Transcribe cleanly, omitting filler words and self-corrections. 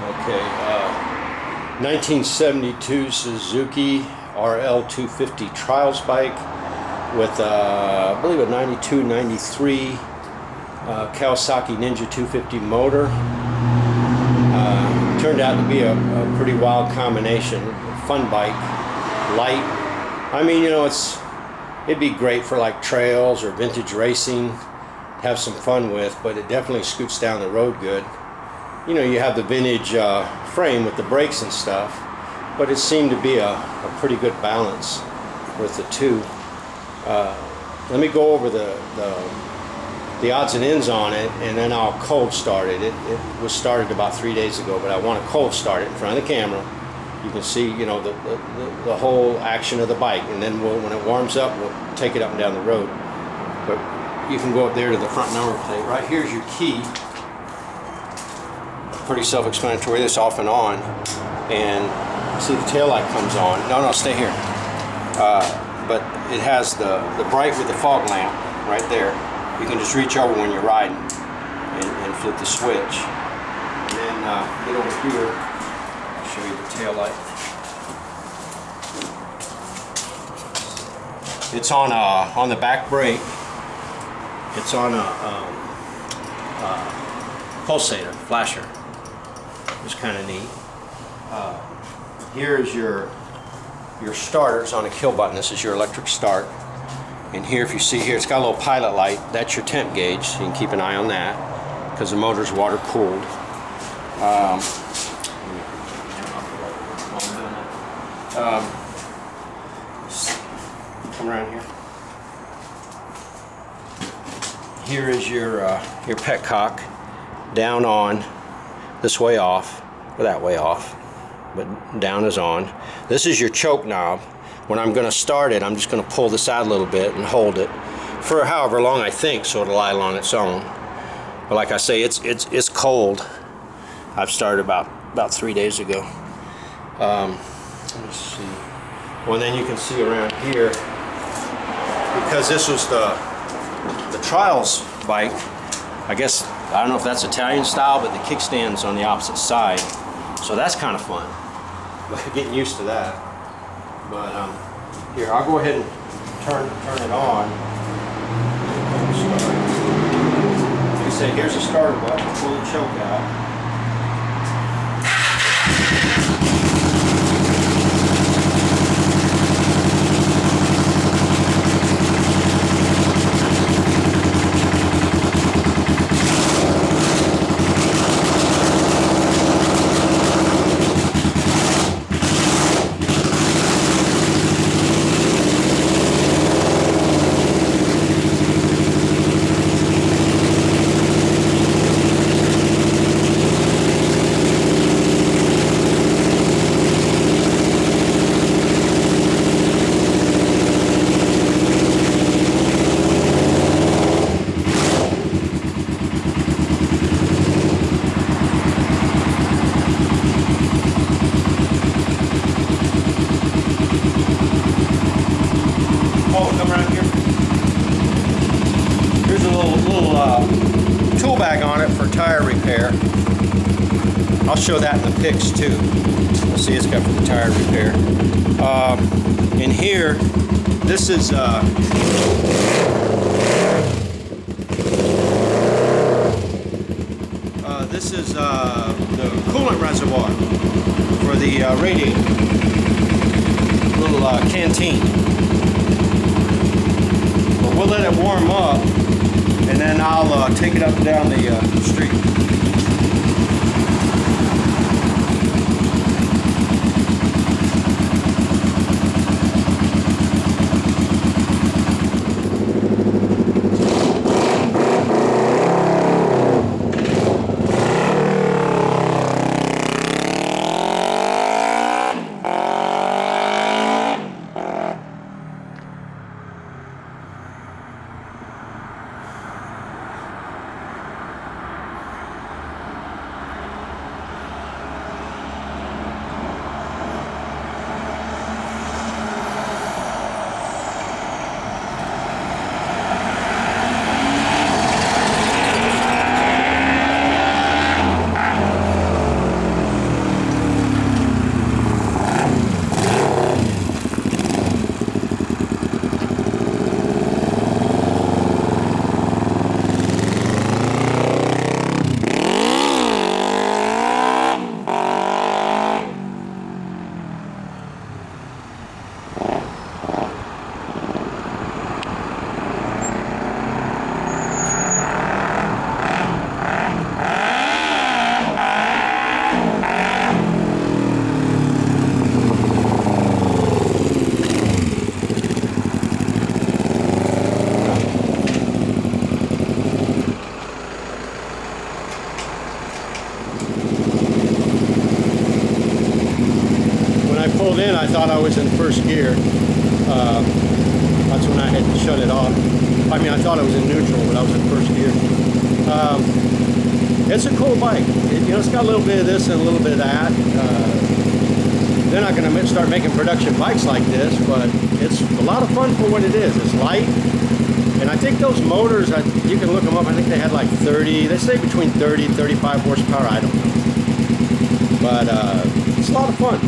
Okay, 1972 Suzuki RL250 Trials bike with, I believe, a 92-93 Kawasaki Ninja 250 motor. Turned out to be a pretty wild combination. Fun bike, light. I mean, you know, it'd be great for like trails or vintage racing, have some fun with, but it definitely scoots down the road good. You know, you have the vintage frame with the brakes and stuff, but it seemed to be a pretty good balance with the two. Let me go over the odds and ends on it, and then I'll cold start it. It was started about 3 days ago, but I want to cold start it in front of the camera. You can see, you know, the whole action of the bike, and then when it warms up, we'll take it up and down the road. But you can go up there to the front number plate. Right here's your key. Pretty self-explanatory. This off and on, and see the tail light comes on. No, stay here. But it has the bright with the fog lamp right there. You can just reach over when you're riding and flip the switch. And then get over here. I'll show you the tail light. It's on the back brake. It's on a pulsator, flasher. It's kind of neat. Here's your starters on a kill button. This is your electric start. And here, if you see here, it's got a little pilot light. That's your temp gauge, so you can keep an eye on that because the motor's water cooled. Come around here. Here is your petcock, down on, this way off, or that way off, but down is on. This is your choke knob. When I'm going to start it, I'm just going to pull this out a little bit and hold it for however long I think, so it'll idle on its own. But like I say, it's cold. I've started about 3 days ago. Let me see. Well, and then you can see around here, because this was the Trials bike. I guess, I don't know if that's Italian style, but the kickstand's on the opposite side. So that's kind of fun. But getting used to that. But here, I'll go ahead and turn it on. Like I said, here's the starter button. Pull the choke out. Tool bag on it for tire repair. I'll show that in the pics too. You'll see it's got for the tire repair. In here, this is the coolant reservoir for the radiator. Little canteen. But we'll let it warm up, and then I'll take it up and down the street. I thought I was in first gear. That's when I had to shut it off. I mean, I thought I was in neutral, but I was in first gear. It's a cool bike. It's got a little bit of this and a little bit of that. They're not going to start making production bikes like this, but it's a lot of fun for what it is. It's light, and I think those motors, you can look them up, I think they had like 30, they say between 30 and 35 horsepower, I don't know. But it's a lot of fun.